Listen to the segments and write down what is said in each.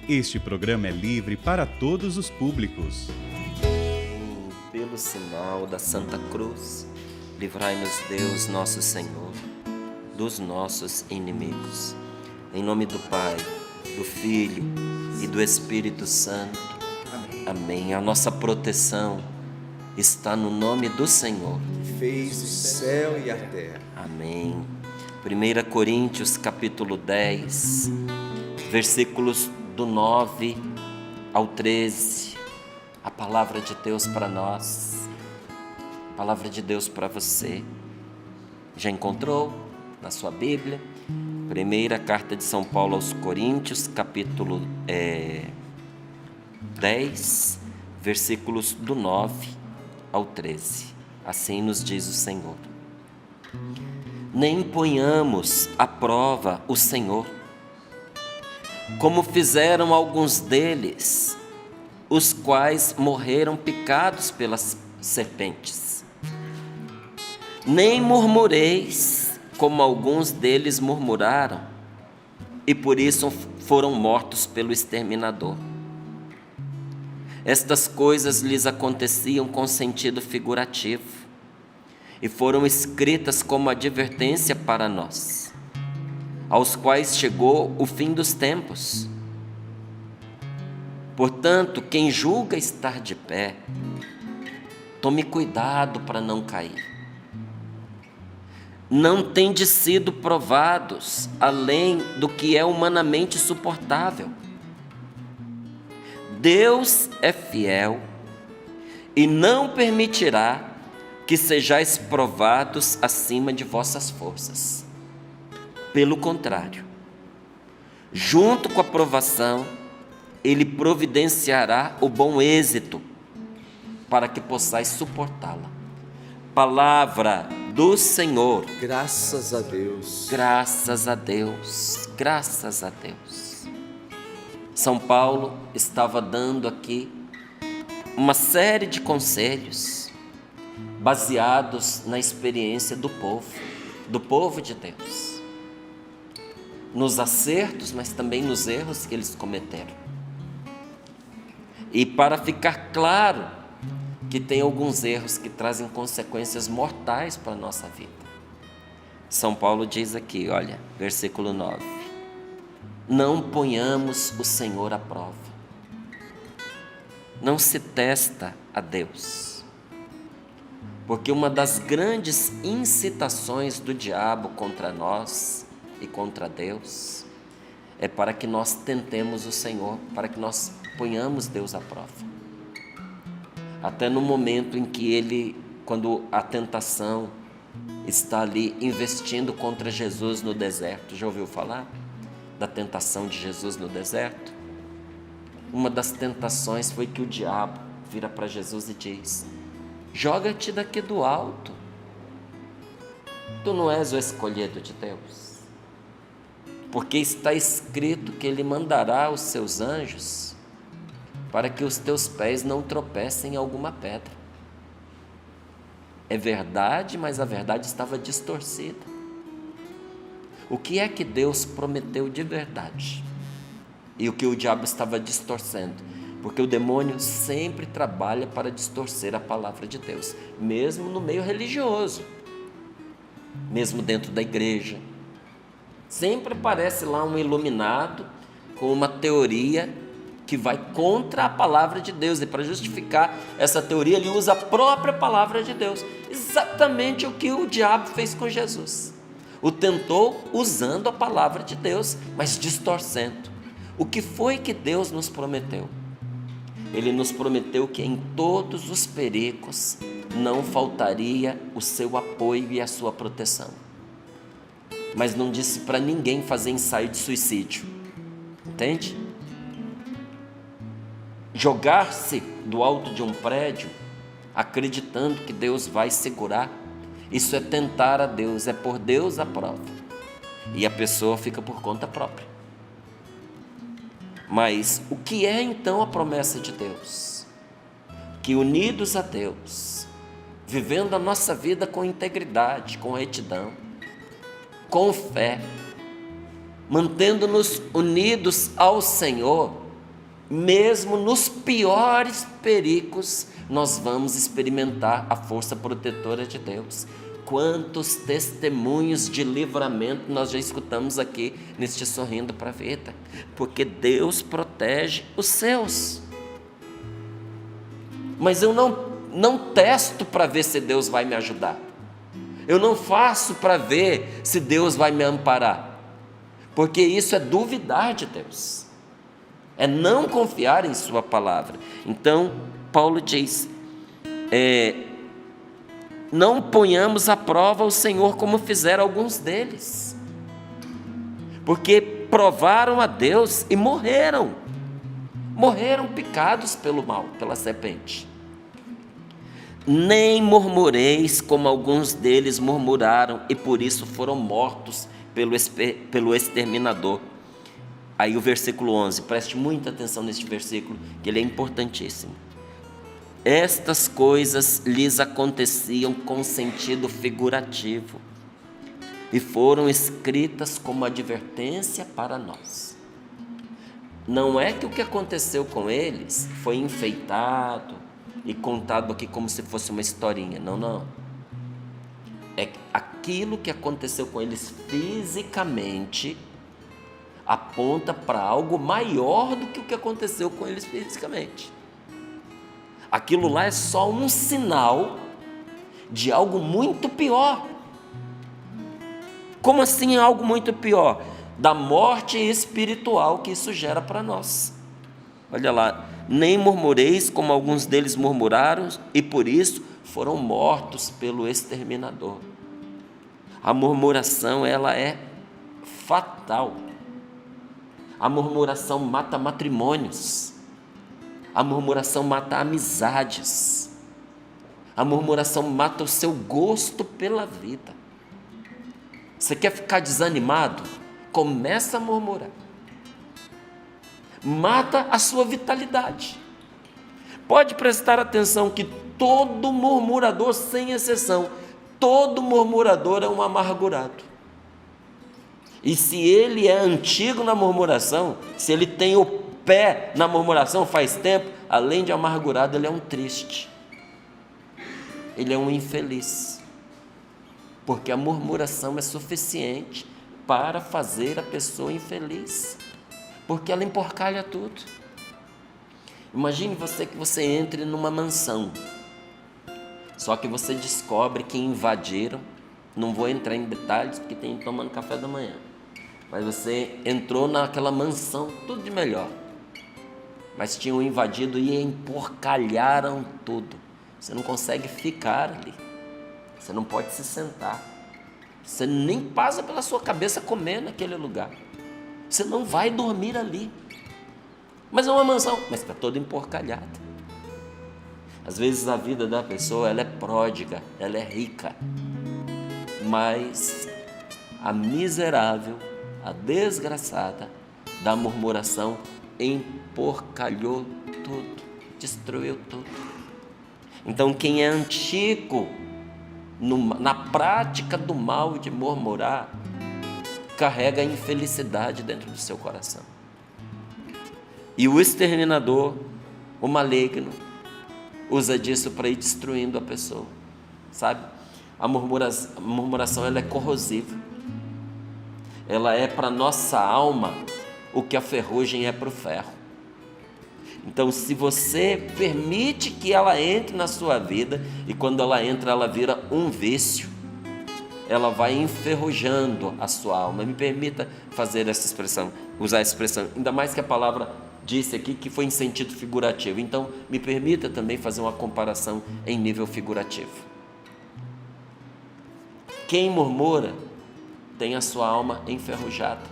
Este programa é livre para todos os públicos. Pelo sinal da Santa Cruz, livrai-nos Deus, nosso Senhor, dos nossos inimigos. Em nome do Pai, do Filho e do Espírito Santo. Amém. A nossa proteção está no nome do Senhor. Fez o céu e a terra. Amém. 1 Coríntios capítulo 10, versículos do 9 ao 13. A palavra de Deus para nós, a palavra de Deus para você. Já encontrou na sua Bíblia? Primeira carta de São Paulo aos Coríntios, capítulo 10, versículos do 9 ao 13. Assim nos diz o Senhor: nem ponhamos à prova o Senhor, como fizeram alguns deles, os quais morreram picados pelas serpentes. Nem murmureis, como alguns deles murmuraram, e por isso foram mortos pelo exterminador. Estas coisas lhes aconteciam com sentido figurativo, e foram escritas como advertência para nós, aos quais chegou o fim dos tempos. Portanto, quem julga estar de pé, tome cuidado para não cair. Não tendes sido provados além do que é humanamente suportável. Deus é fiel e não permitirá que sejais provados acima de vossas forças. Pelo contrário, junto com a provação, Ele providenciará o bom êxito, para que possais suportá-la. Palavra do Senhor. Graças a Deus. Graças a Deus, graças a Deus. São Paulo estava dando aqui uma série de conselhos baseados na experiência do povo de Deus, nos acertos, mas também nos erros que eles cometeram. E para ficar claro que tem alguns erros que trazem consequências mortais para a nossa vida, São Paulo diz aqui, olha, versículo 9: não ponhamos o Senhor à prova. Não se testa a Deus, porque uma das grandes incitações do diabo contra nós e contra Deus é para que nós tentemos o Senhor, para que nós ponhamos Deus à prova. Até no momento em que quando a tentação está ali investindo contra Jesus no deserto. Já ouviu falar da tentação de Jesus no deserto? Uma das tentações foi que o diabo vira para Jesus e diz: joga-te daqui do alto, tu não és o escolhido de Deus, porque está escrito que Ele mandará os seus anjos para que os teus pés não tropecem em alguma pedra. É verdade, mas a verdade estava distorcida. O que é que Deus prometeu de verdade? E o que o diabo estava distorcendo? Porque o demônio sempre trabalha para distorcer a palavra de Deus, mesmo no meio religioso, mesmo dentro da igreja. Sempre aparece lá um iluminado com uma teoria que vai contra a palavra de Deus, e para justificar essa teoria ele usa a própria palavra de Deus. Exatamente o que o diabo fez com Jesus. O tentou usando a palavra de Deus, mas distorcendo. O que foi que Deus nos prometeu? Ele nos prometeu que em todos os perigos não faltaria o seu apoio e a sua proteção. Mas não disse para ninguém fazer ensaio de suicídio. Entende? Jogar-se do alto de um prédio, acreditando que Deus vai segurar, isso é tentar a Deus, é pôr Deus à prova. E a pessoa fica por conta própria. Mas o que é então a promessa de Deus? Que unidos a Deus, vivendo a nossa vida com integridade, com retidão, com fé, mantendo-nos unidos ao Senhor, mesmo nos piores perigos, nós vamos experimentar a força protetora de Deus. Quantos testemunhos de livramento nós já escutamos aqui neste Sorrindo para a Vida, porque Deus protege os seus. Mas eu não testo para ver se Deus vai me ajudar, eu não faço para ver se Deus vai me amparar, porque isso é duvidar de Deus, é não confiar em sua palavra. Então Paulo diz, não ponhamos à prova o Senhor como fizeram alguns deles, porque provaram a Deus e morreram picados pelo mal, pela serpente. Nem murmureis como alguns deles murmuraram e por isso foram mortos pelo exterminador. Aí o versículo 11, preste muita atenção neste versículo, que ele é importantíssimo. Estas coisas lhes aconteciam com sentido figurativo e foram escritas como advertência para nós. Não é que o que aconteceu com eles foi enfeitado e contado aqui como se fosse uma historinha, não. É aquilo que aconteceu com eles fisicamente aponta para algo maior do que o que aconteceu com eles fisicamente. Aquilo lá é só um sinal de algo muito pior. Como assim algo muito pior? Da morte espiritual que isso gera para nós. Olha lá, nem murmureis como alguns deles murmuraram e por isso foram mortos pelo exterminador. A murmuração, ela é fatal. A murmuração mata matrimônios. A murmuração mata amizades. A murmuração mata o seu gosto pela vida. Você quer ficar desanimado? Começa a murmurar. Mata a sua vitalidade. Pode prestar atenção que todo murmurador, sem exceção, todo murmurador é um amargurado. E se ele é antigo na murmuração, se ele tem o pé na murmuração faz tempo, além de amargurado, ele é um triste. Ele é um infeliz. Porque a murmuração é suficiente para fazer a pessoa infeliz. Porque ela emporcalha tudo. Imagine que você entre numa mansão. Só que você descobre que invadiram. Não vou entrar em detalhes porque tem tomando café da manhã. Mas você entrou naquela mansão, tudo de melhor. Mas tinham invadido e emporcalharam tudo. Você não consegue ficar ali. Você não pode se sentar. Você nem passa pela sua cabeça comer naquele lugar. Você não vai dormir ali. Mas é uma mansão, mas está toda emporcalhada. Às vezes a vida da pessoa, ela é pródiga, ela é rica. Mas a miserável, a desgraçada da murmuração emporcalhou tudo, destruiu tudo. Então quem é antigo na prática do mal de murmurar, carrega a infelicidade dentro do seu coração. E o exterminador, o maligno, usa disso para ir destruindo a pessoa, sabe? A murmuração ela é corrosiva. Ela é para a nossa alma o que a ferrugem é para o ferro. Então, se você permite que ela entre na sua vida, e quando ela entra, ela vira um vício, ela vai enferrujando a sua alma. Me permita fazer essa expressão, usar essa expressão, ainda mais que a palavra disse aqui que foi em sentido figurativo. Então, me permita também fazer uma comparação em nível figurativo. Quem murmura tem a sua alma enferrujada.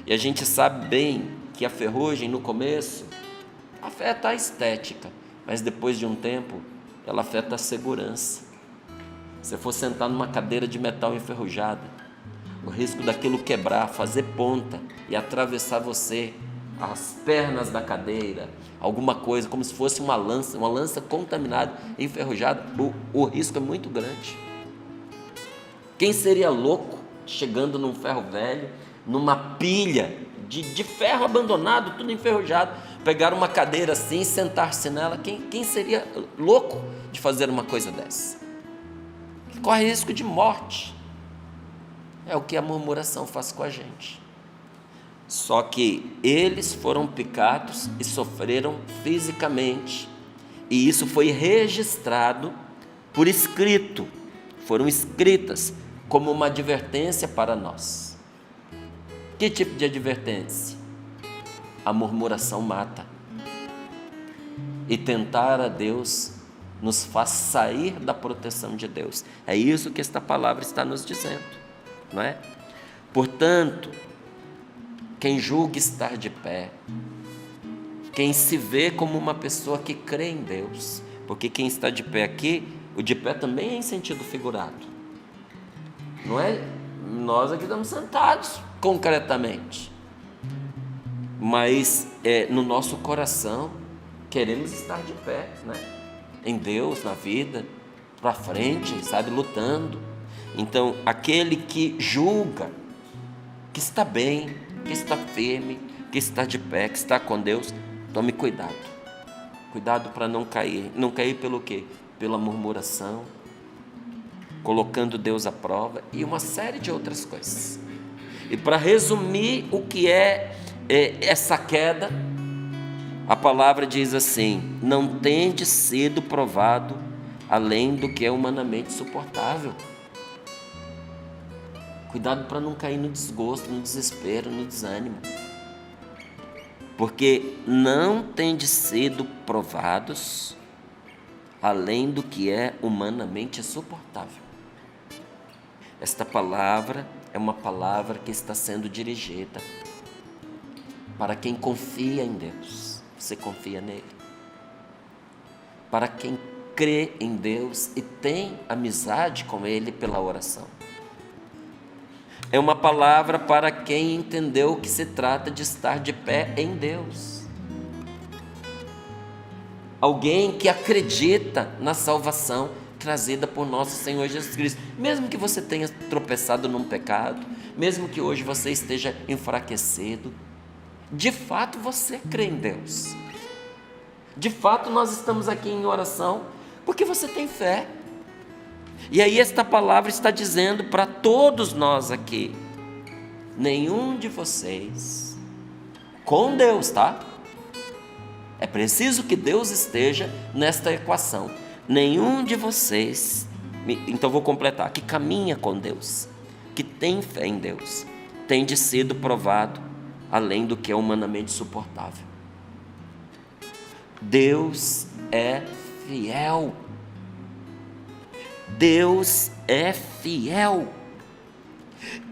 E a gente sabe bem que a ferrugem no começo afeta a estética, mas depois de um tempo ela afeta a segurança. Se você for sentar numa cadeira de metal enferrujada, o risco daquilo quebrar, fazer ponta e atravessar você, as pernas da cadeira, alguma coisa, como se fosse uma lança contaminada, enferrujada, o risco é muito grande. Quem seria louco chegando num ferro velho, numa pilha de ferro abandonado, tudo enferrujado, pegar uma cadeira assim e sentar-se nela. Quem seria louco de fazer uma coisa dessa? Que corre risco de morte. É o que a murmuração faz com a gente. Só que eles foram picados e sofreram fisicamente. E isso foi registrado por escrito. Foram escritas como uma advertência para nós. Que tipo de advertência? A murmuração mata. E tentar a Deus nos faz sair da proteção de Deus. É isso que esta palavra está nos dizendo, não é? Portanto, quem julga estar de pé, quem se vê como uma pessoa que crê em Deus, porque quem está de pé aqui, o de pé também é em sentido figurado, não é? Nós aqui estamos sentados concretamente, mas no nosso coração queremos estar de pé, né? Em Deus, na vida, para frente, sabe, lutando. Então, aquele que julga, que está bem, que está firme, que está de pé, que está com Deus, tome cuidado. Cuidado para não cair. Não cair pelo quê? Pela murmuração, colocando Deus à prova e uma série de outras coisas. E para resumir o que é essa queda, a palavra diz assim: não tende sido provado além do que é humanamente suportável. Cuidado para não cair no desgosto, no desespero, no desânimo. Porque não tende sido provados além do que é humanamente suportável. Esta palavra é uma palavra que está sendo dirigida para quem confia em Deus. Você confia nele? Para quem crê em Deus e tem amizade com Ele pela oração. É uma palavra para quem entendeu que se trata de estar de pé em Deus. Alguém que acredita na salvação trazida por nosso Senhor Jesus Cristo. Mesmo que você tenha tropeçado num pecado, mesmo que hoje você esteja enfraquecido, de fato você crê em Deus. De fato nós estamos aqui em oração porque você tem fé. E aí esta palavra está dizendo para todos nós aqui: nenhum de vocês, com Deus, tá? É preciso que Deus esteja nesta equação. Nenhum de vocês, então vou completar, que caminha com Deus, que tem fé em Deus, tem de sido provado além do que é humanamente suportável. Deus é fiel. Deus é fiel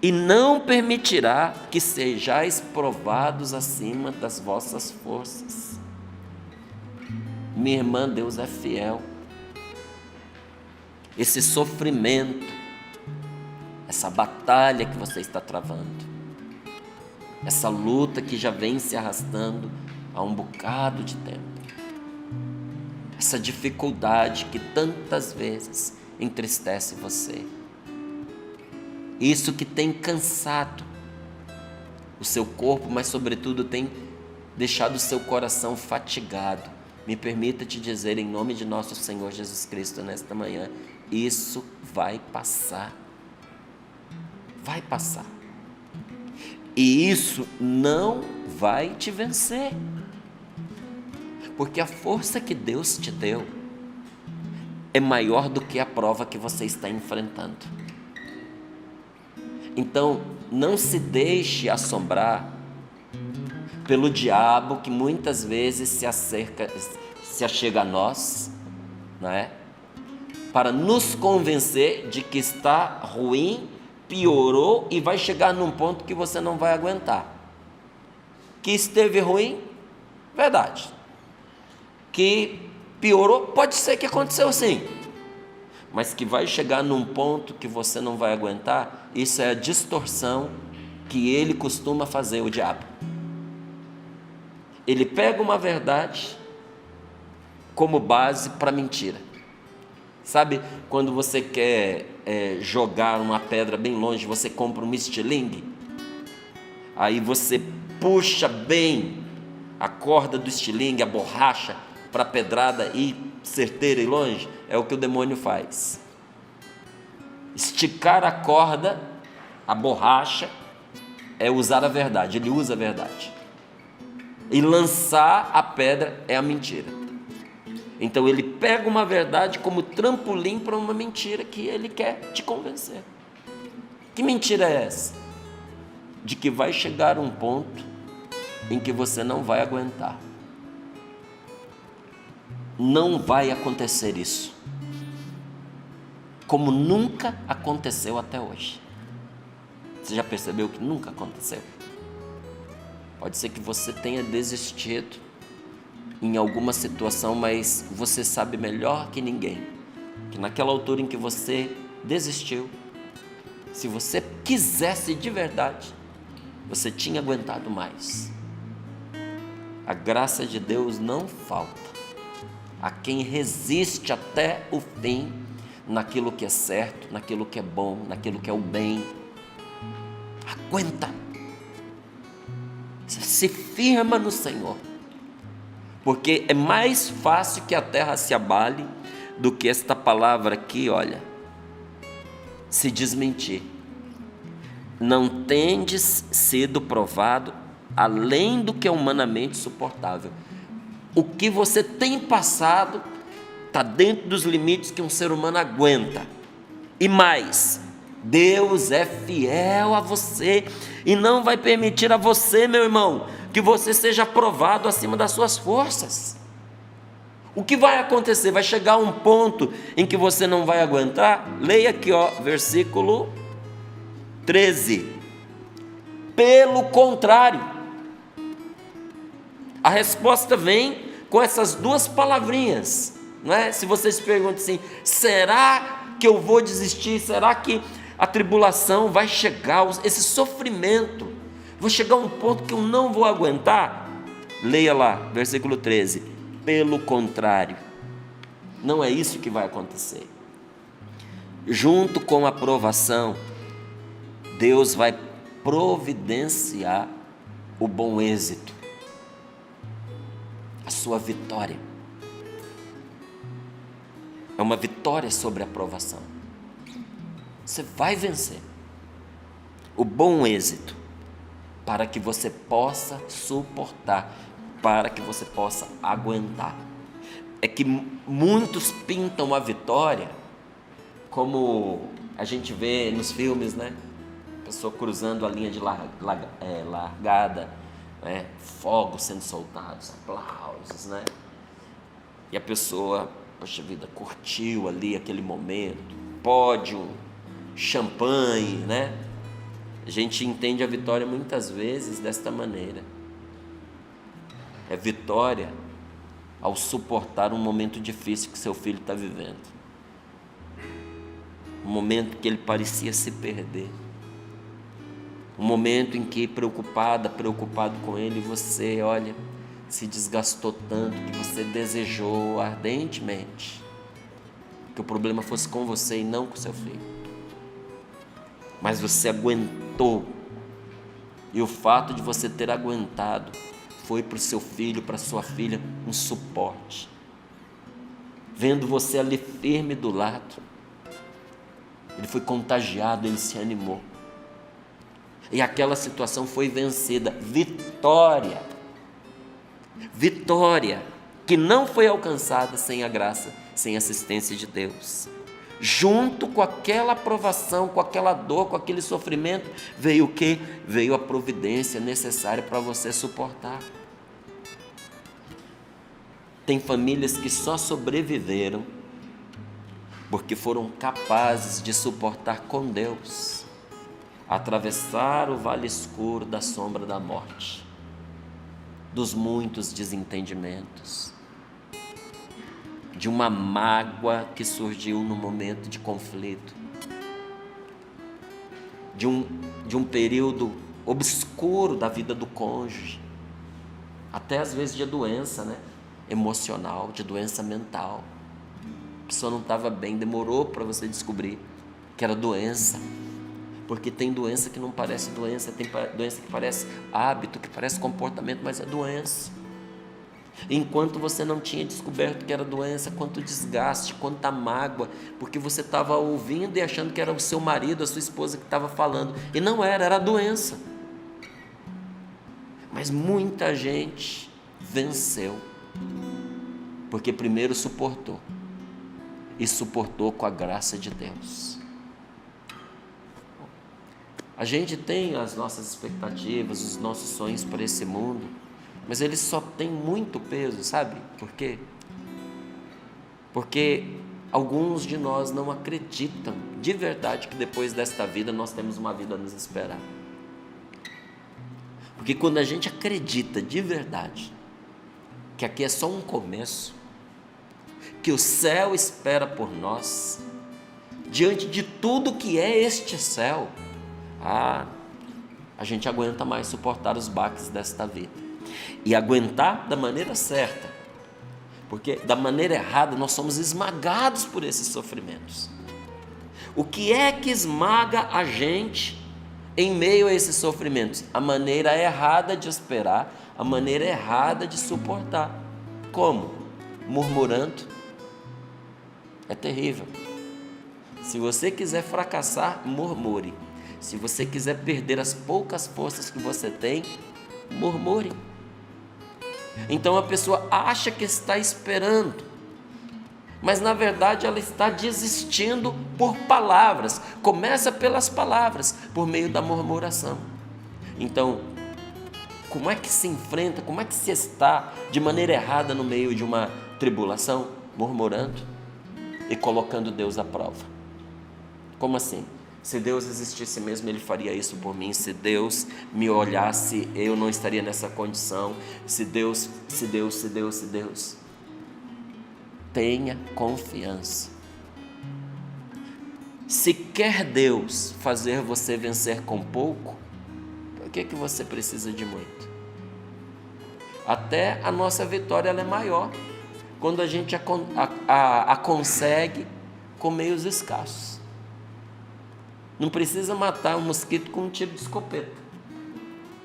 e não permitirá que sejais provados acima das vossas forças. Minha irmã, Deus é fiel. Esse sofrimento, essa batalha que você está travando, essa luta que já vem se arrastando há um bocado de tempo, essa dificuldade que tantas vezes entristece você, isso que tem cansado o seu corpo, mas sobretudo tem deixado o seu coração fatigado, me permita te dizer em nome de nosso Senhor Jesus Cristo nesta manhã: isso vai passar. Vai passar. E isso não vai te vencer, porque a força que Deus te deu é maior do que a prova que você está enfrentando. Então, não se deixe assombrar pelo diabo, que muitas vezes se achega a nós, não é? Para nos convencer de que está ruim, piorou e vai chegar num ponto que você não vai aguentar. Que esteve ruim, verdade. Que piorou, pode ser que aconteceu sim, mas que vai chegar num ponto que você não vai aguentar, isso é a distorção que ele costuma fazer, o diabo. Ele pega uma verdade como base para mentira. Sabe quando você quer jogar uma pedra bem longe, você compra um estilingue, aí você puxa bem a corda do estilingue, a borracha para a pedrada ir certeira e longe, é o que o demônio faz. Esticar a corda, a borracha, é usar a verdade, ele usa a verdade. E lançar a pedra é a mentira. Então ele pega uma verdade como trampolim para uma mentira que ele quer te convencer. Que mentira é essa? De que vai chegar um ponto em que você não vai aguentar. Não vai acontecer isso. Como nunca aconteceu até hoje. Você já percebeu que nunca aconteceu? Pode ser que você tenha desistido em alguma situação, mas você sabe melhor que ninguém que naquela altura em que você desistiu, se você quisesse de verdade, você tinha aguentado mais. A graça de Deus não falta a quem resiste até o fim naquilo que é certo, naquilo que é bom, naquilo que é o bem. Aguenta. Se firma no Senhor. Porque é mais fácil que a terra se abale do que esta palavra aqui, olha, se desmentir. Não tendes sido provado além do que é humanamente suportável. O que você tem passado está dentro dos limites que um ser humano aguenta. E mais, Deus é fiel a você e não vai permitir a você, meu irmão, que você seja provado acima das suas forças. O que vai acontecer? Vai chegar um ponto em que você não vai aguentar? Leia aqui, ó, versículo 13. Pelo contrário, a resposta vem com essas duas palavrinhas, não é? Se você se pergunta assim, será que eu vou desistir? Será que a tribulação vai chegar, esse sofrimento, vai chegar um ponto que eu não vou aguentar? Leia lá, versículo 13. Pelo contrário, não é isso que vai acontecer. Junto com a provação, Deus vai providenciar o bom êxito, a sua vitória. É uma vitória sobre a provação. Você vai vencer. O bom êxito, para que você possa suportar, para que você possa aguentar. É que muitos pintam a vitória como a gente vê nos filmes, né? A pessoa cruzando a linha de largada, né? Fogos sendo soltados, aplausos, né? E a pessoa, poxa vida, curtiu ali aquele momento, pódio, champanhe, né? A gente entende a vitória muitas vezes desta maneira. É vitória ao suportar um momento difícil que seu filho está vivendo. Um momento que ele parecia se perder. Um momento em que preocupado com ele, você, olha, se desgastou tanto que você desejou ardentemente que o problema fosse com você e não com seu filho. Mas você aguentou. E o fato de você ter aguentado foi para o seu filho, para a sua filha, um suporte. Vendo você ali firme do lado, ele foi contagiado, ele se animou. E aquela situação foi vencida. Vitória. Vitória que não foi alcançada sem a graça, sem a assistência de Deus. Junto com aquela aprovação, com aquela dor, com aquele sofrimento, veio o quê? Veio a providência necessária para você suportar. Tem famílias que só sobreviveram porque foram capazes de suportar com Deus, atravessar o vale escuro da sombra da morte, dos muitos desentendimentos, de uma mágoa que surgiu no momento de conflito, de um período obscuro da vida do cônjuge, até às vezes de doença, né? Emocional, de doença mental. A pessoa não estava bem, demorou para você descobrir que era doença, porque tem doença que não parece doença, tem doença que parece hábito, que parece comportamento, mas é doença. Enquanto você não tinha descoberto que era doença, quanto desgaste, quanta mágoa, porque você estava ouvindo e achando que era o seu marido, a sua esposa que estava falando, e não era, era a doença. Mas muita gente venceu, porque primeiro suportou, e suportou com a graça de Deus. A gente tem as nossas expectativas, os nossos sonhos para esse mundo, mas eles só têm muito peso, sabe? Por quê? Porque alguns de nós não acreditam de verdade que depois desta vida nós temos uma vida a nos esperar. Porque quando a gente acredita de verdade que aqui é só um começo, que o céu espera por nós, diante de tudo que é este céu, a gente aguenta mais suportar os baques desta vida. E aguentar da maneira certa, porque da maneira errada nós somos esmagados por esses sofrimentos. O que é que esmaga a gente em meio a esses sofrimentos? A maneira errada de esperar, a maneira errada de suportar. Como? Murmurando. É terrível. Se você quiser fracassar, murmure. Se você quiser perder as poucas forças que você tem, murmure. Então a pessoa acha que está esperando, mas na verdade ela está desistindo por palavras. Começa pelas palavras, por meio da murmuração. Então, como é que se enfrenta, como é que se está de maneira errada no meio de uma tribulação? Murmurando e colocando Deus à prova. Como assim? Se Deus existisse mesmo, Ele faria isso por mim. Se Deus me olhasse, eu não estaria nessa condição. Se Deus. Tenha confiança. Se quer Deus fazer você vencer com pouco, por que você precisa de muito? Até a nossa vitória ela é maior quando a gente a consegue com meios escassos. Não precisa matar um mosquito com um tiro de escopeta,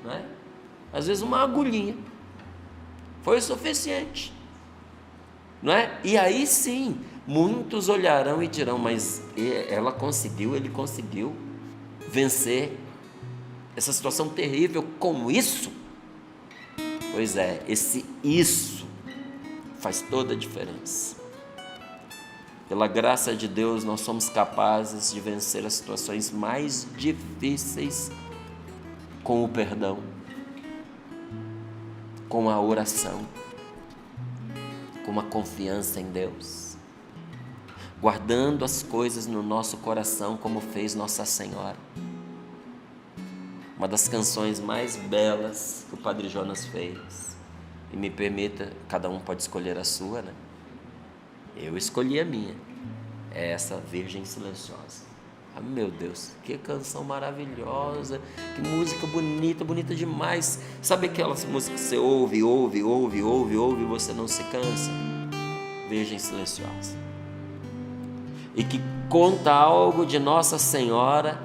não é? Às vezes uma agulhinha foi o suficiente, não é? E aí sim, muitos olharão e dirão, mas ela conseguiu, ele conseguiu vencer essa situação terrível com isso? Pois é, esse isso faz toda a diferença. Pela graça de Deus, nós somos capazes de vencer as situações mais difíceis com o perdão, com a oração, com a confiança em Deus, guardando as coisas no nosso coração, como fez Nossa Senhora. Uma das canções mais belas que o Padre Jonas fez, e me permita, cada um pode escolher a sua, né? Eu escolhi a minha, é essa Virgem Silenciosa. Ah, meu Deus, que canção maravilhosa, que música bonita, bonita demais. Sabe aquelas músicas que você ouve e você não se cansa? Virgem Silenciosa. E que conta algo de Nossa Senhora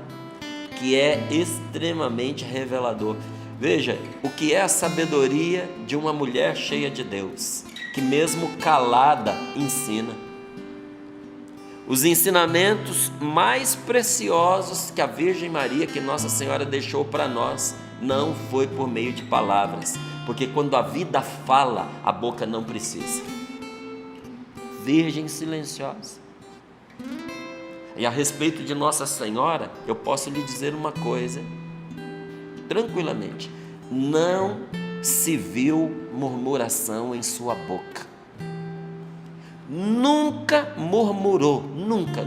que é extremamente revelador. Veja, o que é a sabedoria de uma mulher cheia de Deus, que mesmo calada ensina. Os ensinamentos mais preciosos que a Virgem Maria, que Nossa Senhora deixou para nós, não foi por meio de palavras, porque quando a vida fala, a boca não precisa. Virgem silenciosa. E a respeito de Nossa Senhora, eu posso lhe dizer uma coisa, tranquilamente: não se viu murmuração em sua boca. Nunca murmurou, nunca.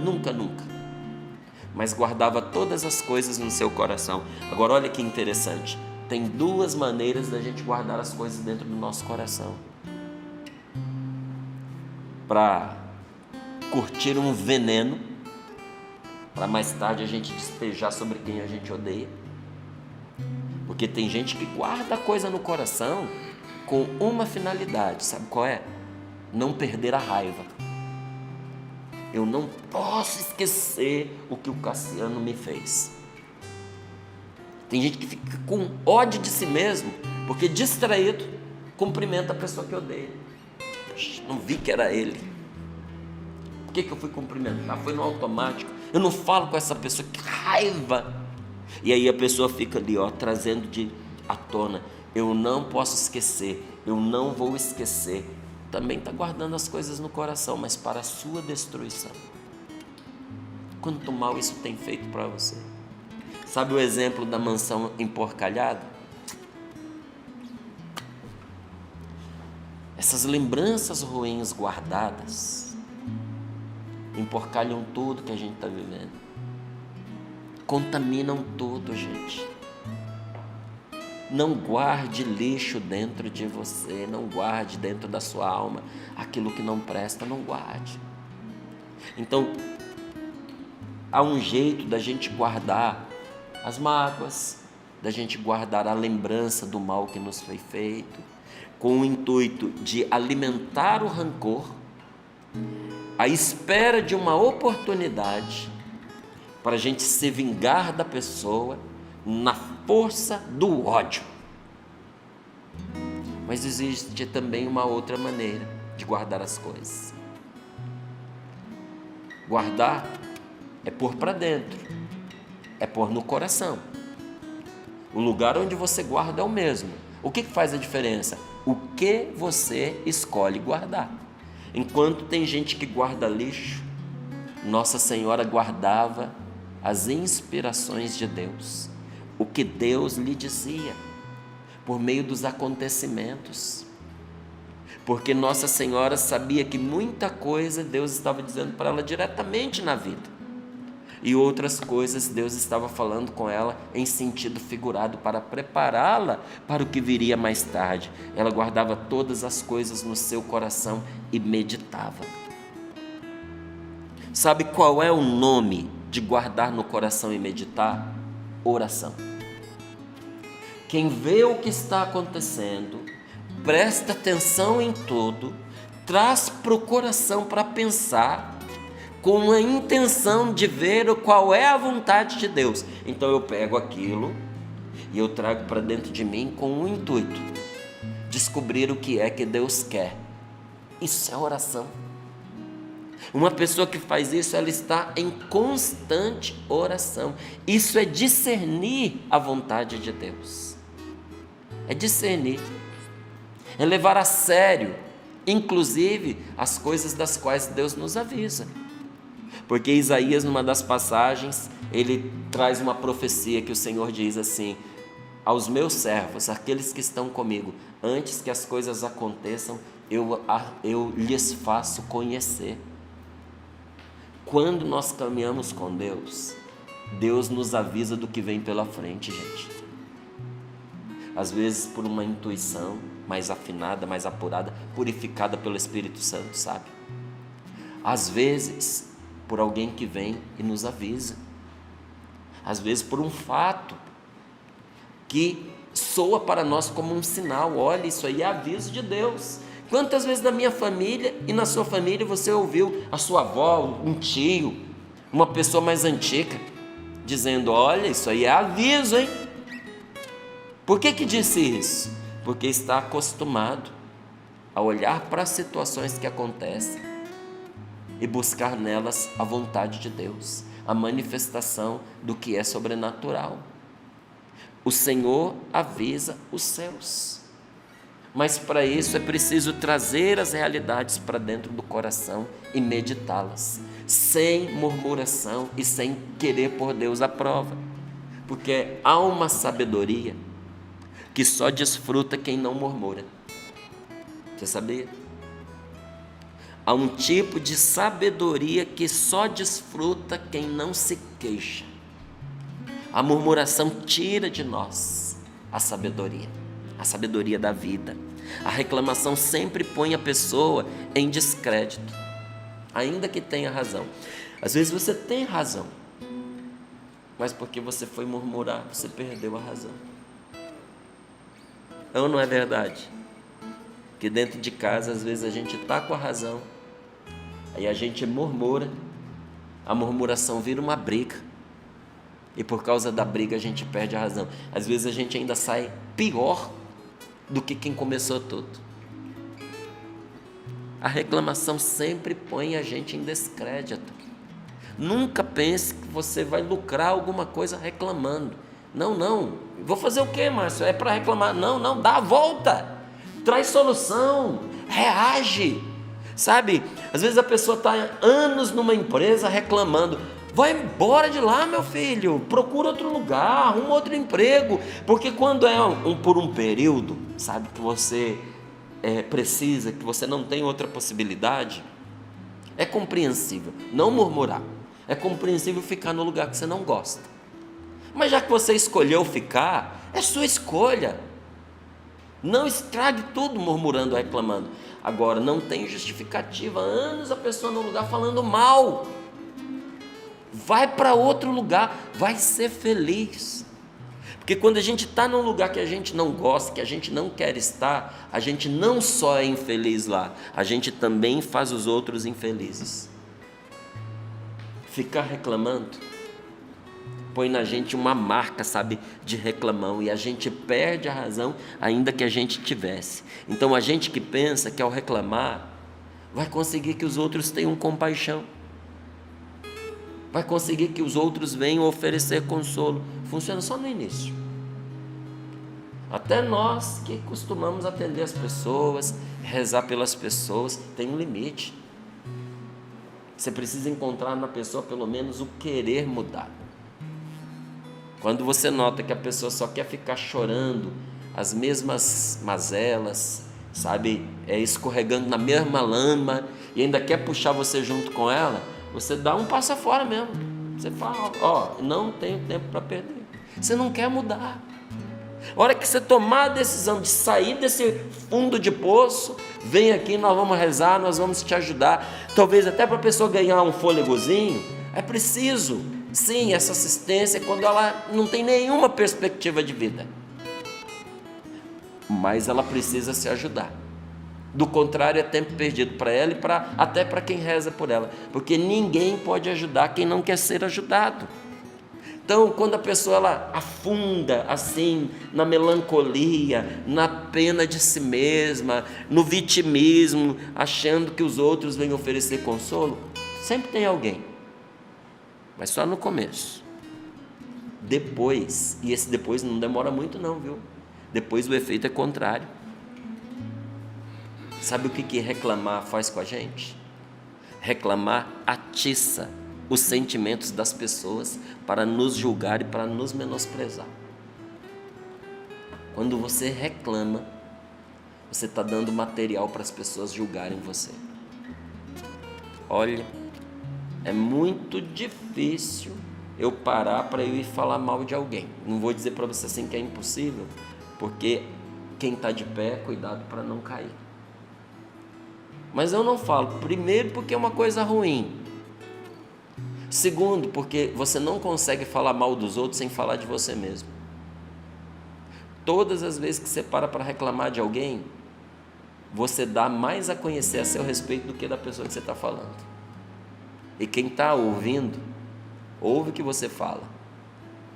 Mas guardava todas as coisas no seu coração. Agora olha que interessante, tem duas maneiras da gente guardar as coisas dentro do nosso coração. Para curtir um veneno, para mais tarde a gente despejar sobre quem a gente odeia. Porque tem gente que guarda a coisa no coração com uma finalidade, sabe qual é? Não perder a raiva. Eu não posso esquecer o que o Cassiano me fez. Tem gente que fica com ódio de si mesmo, porque distraído, cumprimenta a pessoa que odeia. Não vi que era ele. Por que eu fui cumprimentar? Foi no automático. Eu não falo com essa pessoa, que raiva. E aí a pessoa fica ali, trazendo à tona. Eu não posso esquecer, eu não vou esquecer. Também está guardando as coisas no coração, mas para a sua destruição. Quanto mal isso tem feito para você? Sabe o exemplo da mansão emporcalhada? Essas lembranças ruins guardadas emporcalham tudo que a gente está vivendo, contaminam tudo, gente. Não guarde lixo dentro de você, não guarde dentro da sua alma aquilo que não presta, não guarde. Então, há um jeito da gente guardar as mágoas, da gente guardar a lembrança do mal que nos foi feito, com o intuito de alimentar o rancor, à espera de uma oportunidade para a gente se vingar da pessoa na força do ódio. Mas existe também uma outra maneira de guardar as coisas. Guardar é pôr para dentro, é pôr no coração. O lugar onde você guarda é o mesmo. O que faz a diferença? O que você escolhe guardar. Enquanto tem gente que guarda lixo, Nossa Senhora guardava as inspirações de Deus, o que Deus lhe dizia, por meio dos acontecimentos. Porque Nossa Senhora sabia que muita coisa Deus estava dizendo para ela diretamente na vida, e outras coisas Deus estava falando com ela em sentido figurado para prepará-la para o que viria mais tarde. Ela guardava todas as coisas no seu coração e meditava. Sabe qual é o nome de guardar no coração e meditar? Oração. Quem vê o que está acontecendo, presta atenção em tudo, traz para o coração para pensar, com a intenção de ver qual é a vontade de Deus. Então eu pego aquilo e eu trago para dentro de mim com o intuito de descobrir o que é que Deus quer. Isso é oração. Uma pessoa que faz isso, ela está em constante oração. Isso é discernir a vontade de Deus. É discernir. É levar a sério, inclusive, as coisas das quais Deus nos avisa. Porque Isaías, numa das passagens, ele traz uma profecia que o Senhor diz assim: aos meus servos, aqueles que estão comigo, antes que as coisas aconteçam, eu lhes faço conhecer. Quando nós caminhamos com Deus, Deus nos avisa do que vem pela frente, gente. Às vezes por uma intuição mais afinada, mais apurada, purificada pelo Espírito Santo, sabe? Às vezes por alguém que vem e nos avisa. Às vezes por um fato que soa para nós como um sinal. Olha, isso aí é aviso de Deus. Quantas vezes na minha família e na sua família você ouviu a sua avó, um tio, uma pessoa mais antiga, dizendo: olha, isso aí é aviso, hein? Por que disse isso? Porque está acostumado a olhar para as situações que acontecem e buscar nelas a vontade de Deus, a manifestação do que é sobrenatural. O Senhor avisa os seus, mas para isso é preciso trazer as realidades para dentro do coração e meditá-las, sem murmuração e sem querer pôr Deus à prova, porque há uma sabedoria que só desfruta quem não murmura. Você sabia? Há um tipo de sabedoria que só desfruta quem não se queixa. A murmuração tira de nós a sabedoria da vida. A reclamação sempre põe a pessoa em descrédito, ainda que tenha razão. Às vezes você tem razão, mas porque você foi murmurar, você perdeu a razão. Não é verdade? Que dentro de casa, às vezes a gente está com a razão, aí a gente murmura, a murmuração vira uma briga, e por causa da briga a gente perde a razão. Às vezes a gente ainda sai pior, do que quem começou tudo. A reclamação sempre põe a gente em descrédito. Nunca pense que você vai lucrar alguma coisa reclamando. Não. Vou fazer o quê, Márcio? É para reclamar? Não, dá a volta. Traz solução. Reage. Sabe, às vezes a pessoa está anos numa empresa reclamando. Vai embora de lá, meu filho. Procura outro lugar, arruma outro emprego. Porque quando é por um período, sabe, que você precisa, que você não tem outra possibilidade, é compreensível não murmurar. É compreensível ficar no lugar que você não gosta. Mas já que você escolheu ficar, é sua escolha. Não estrague tudo murmurando, reclamando. Agora, não tem justificativa. Há anos a pessoa no lugar falando mal. Vai para outro lugar, vai ser feliz. Porque quando a gente está num lugar que a gente não gosta, que a gente não quer estar, a gente não só é infeliz lá, a gente também faz os outros infelizes. Ficar reclamando põe na gente uma marca, sabe, de reclamão, e a gente perde a razão ainda que a gente tivesse. Então a gente que pensa que ao reclamar vai conseguir que os outros tenham compaixão, vai conseguir que os outros venham oferecer consolo, funciona só no início. Até nós que costumamos atender as pessoas, rezar pelas pessoas, tem um limite. Você precisa encontrar na pessoa pelo menos o querer mudar. Quando você nota que a pessoa só quer ficar chorando as mesmas mazelas, sabe, escorregando na mesma lama e ainda quer puxar você junto com ela, você dá um passo fora mesmo. Você fala, não tenho tempo para perder. Você não quer mudar. A hora que você tomar a decisão de sair desse fundo de poço, vem aqui, nós vamos rezar, nós vamos te ajudar. Talvez até para a pessoa ganhar um fôlegozinho, é preciso, sim, essa assistência quando ela não tem nenhuma perspectiva de vida. Mas ela precisa se ajudar. Do contrário, é tempo perdido para ela e até para quem reza por ela. Porque ninguém pode ajudar quem não quer ser ajudado. Então, quando a pessoa ela afunda assim na melancolia, na pena de si mesma, no vitimismo, achando que os outros vêm oferecer consolo, sempre tem alguém, mas só no começo. Depois, e esse depois não demora muito não, viu? Depois o efeito é contrário. Sabe o que reclamar faz com a gente? Reclamar atiça os sentimentos das pessoas para nos julgar e para nos menosprezar. Quando você reclama, você está dando material para as pessoas julgarem você. Olha, é muito difícil eu parar para eu ir falar mal de alguém. Não vou dizer para você assim que é impossível, porque quem está de pé, cuidado para não cair. Mas eu não falo, primeiro porque é uma coisa ruim. Segundo, porque você não consegue falar mal dos outros sem falar de você mesmo. Todas as vezes que você para reclamar de alguém, você dá mais a conhecer a seu respeito do que da pessoa que você está falando. E quem está ouvindo, ouve o que você fala,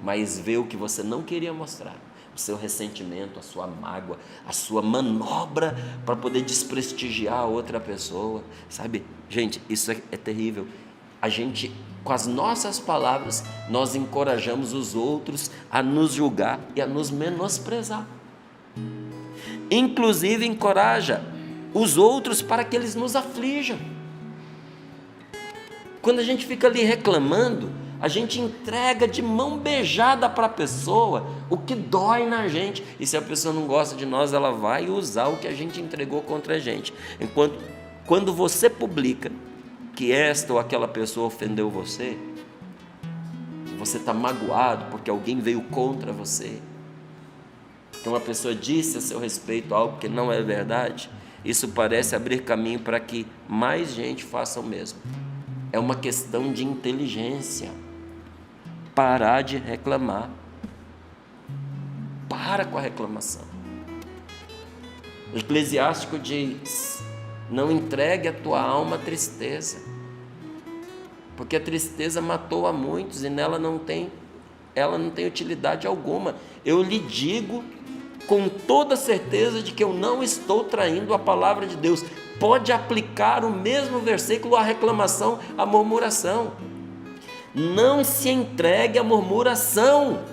mas vê o que você não queria mostrar. O seu ressentimento, a sua mágoa, a sua manobra para poder desprestigiar a outra pessoa. Sabe, gente, isso é terrível. A gente, com as nossas palavras, nós encorajamos os outros a nos julgar e a nos menosprezar. Inclusive, encoraja os outros para que eles nos aflijam. Quando a gente fica ali reclamando, a gente entrega de mão beijada para a pessoa o que dói na gente. E se a pessoa não gosta de nós, ela vai usar o que a gente entregou contra a gente. Quando você publica que esta ou aquela pessoa ofendeu você, você está magoado porque alguém veio contra você, que uma pessoa disse a seu respeito algo que não é verdade, isso parece abrir caminho para que mais gente faça o mesmo. É uma questão de inteligência. Parar de reclamar. Para com a reclamação. O Eclesiástico diz: não entregue a tua alma à tristeza, porque a tristeza matou a muitos e nela ela não tem utilidade alguma. Eu lhe digo com toda certeza de que eu não estou traindo a palavra de Deus. Pode aplicar o mesmo versículo à reclamação, à murmuração. Não se entregue à murmuração,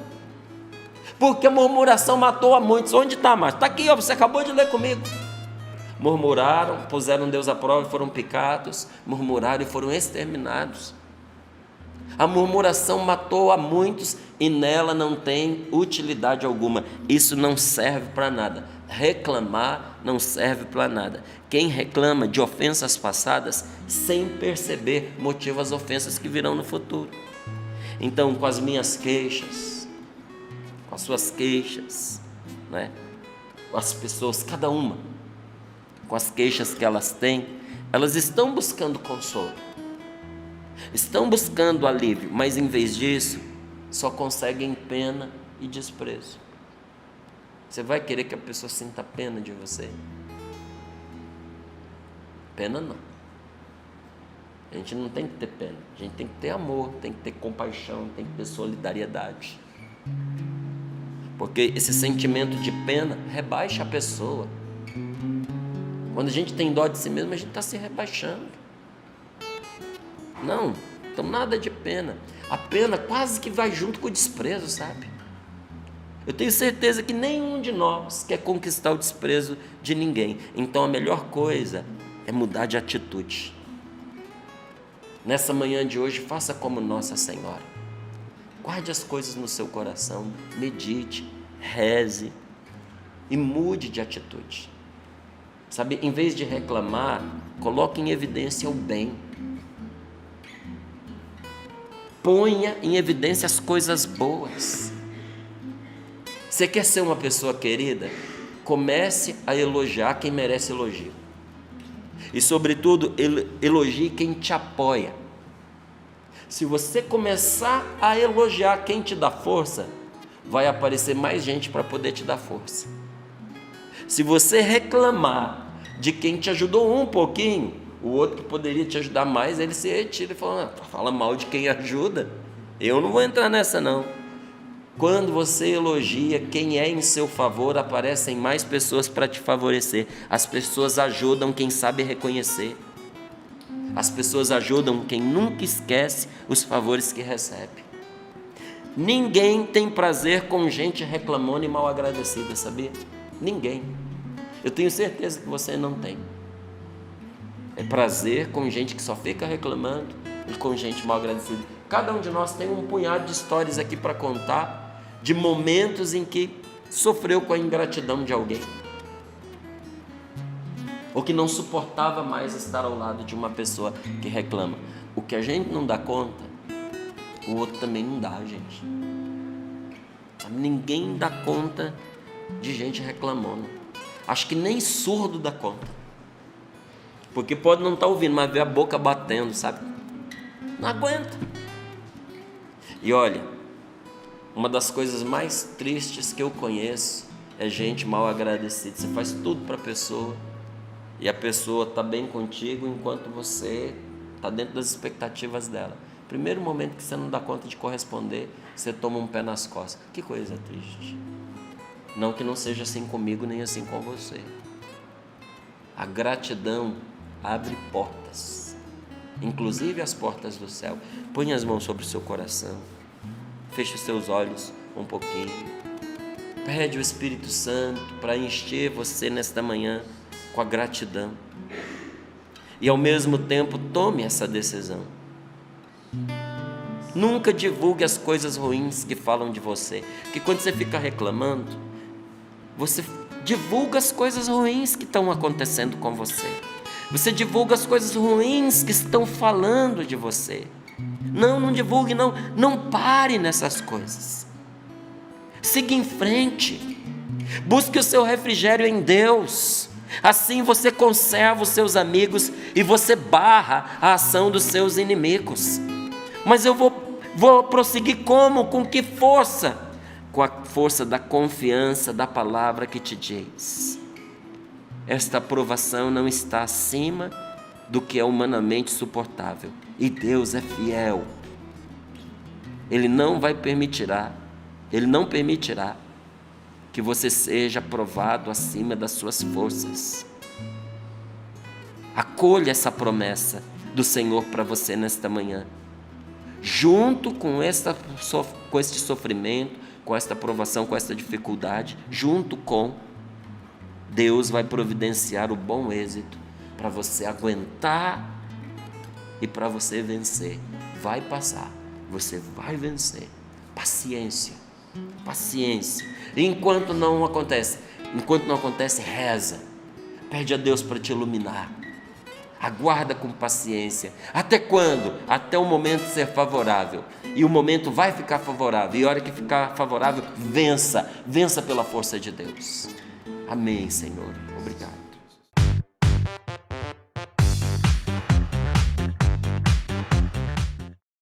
porque a murmuração matou a muitos. Onde está, Márcio? Está aqui, ó, você acabou de ler comigo. Murmuraram, puseram Deus à prova e foram picados, murmuraram e foram exterminados. A murmuração matou a muitos e nela não tem utilidade alguma. Isso não serve para nada. Reclamar não serve para nada. Quem reclama de ofensas passadas, sem perceber, motiva as ofensas que virão no futuro. Então, com as minhas queixas, com as suas queixas, né? As pessoas, cada uma, com as queixas que elas têm, elas estão buscando consolo, estão buscando alívio, mas em vez disso, só conseguem pena e desprezo. Você vai querer que a pessoa sinta pena de você? Pena não. A gente não tem que ter pena, a gente tem que ter amor, tem que ter compaixão, tem que ter solidariedade. Porque esse sentimento de pena rebaixa a pessoa. Quando a gente tem dó de si mesmo, a gente está se rebaixando. Não, então nada de pena. A pena quase que vai junto com o desprezo, sabe? Eu tenho certeza que nenhum de nós quer conquistar o desprezo de ninguém. Então a melhor coisa é mudar de atitude. Nessa manhã de hoje, faça como Nossa Senhora. Guarde as coisas no seu coração, medite, reze e mude de atitude. Sabe, em vez de reclamar, coloque em evidência o bem. Ponha em evidência as coisas boas. Você quer ser uma pessoa querida? Comece a elogiar quem merece elogio. E, sobretudo, elogie quem te apoia. Se você começar a elogiar quem te dá força, vai aparecer mais gente para poder te dar força. Se você reclamar de quem te ajudou um pouquinho, o outro que poderia te ajudar mais, ele se retira e fala mal de quem ajuda. Eu não vou entrar nessa não. Quando você elogia quem é em seu favor, aparecem mais pessoas para te favorecer. As pessoas ajudam quem sabe reconhecer. As pessoas ajudam quem nunca esquece os favores que recebe. Ninguém tem prazer com gente reclamona e mal agradecida, sabia? Ninguém. Eu tenho certeza que você não tem. É prazer com gente que só fica reclamando e com gente mal agradecida. Cada um de nós tem um punhado de histórias aqui para contar, de momentos em que sofreu com a ingratidão de alguém, ou que não suportava mais estar ao lado de uma pessoa que reclama. O que a gente não dá conta, o outro também não dá, gente. Ninguém dá conta de gente reclamando. Acho que nem surdo dá conta, porque pode não estar ouvindo, mas vê a boca batendo, sabe? Não aguenta. E olha, uma das coisas mais tristes que eu conheço é gente mal agradecida. Você faz tudo para a pessoa e a pessoa está bem contigo enquanto você está dentro das expectativas dela. Primeiro momento que você não dá conta de corresponder, você toma um pé nas costas. Que coisa triste. Não que não seja assim comigo nem assim com você. A gratidão abre portas, inclusive as portas do céu. Põe as mãos sobre o seu coração. Feche os seus olhos um pouquinho. Pede o Espírito Santo para encher você nesta manhã com a gratidão. E ao mesmo tempo tome essa decisão. Nunca divulgue as coisas ruins que falam de você. Porque quando você fica reclamando, você divulga as coisas ruins que estão acontecendo com você. Você divulga as coisas ruins que estão falando de você. Não divulgue, não pare nessas coisas. Siga em frente. Busque o seu refrigério em Deus. Assim você conserva os seus amigos e você barra a ação dos seus inimigos. Mas eu vou prosseguir como? Com que força? Com a força da confiança da palavra que te diz: esta aprovação não está acima do que é humanamente suportável. E Deus é fiel. Ele não permitirá que você seja provado acima das suas forças. Acolha essa promessa do Senhor para você nesta manhã. Junto com este sofrimento, com esta provação, com esta dificuldade, junto com Deus vai providenciar o bom êxito para você aguentar e para você vencer. Vai passar, você vai vencer. Paciência, paciência. E enquanto não acontece, reza. Pede a Deus para te iluminar. Aguarda com paciência. Até quando? Até o momento ser favorável. E o momento vai ficar favorável. E a hora que ficar favorável, vença. Vença pela força de Deus. Amém, Senhor. Obrigado.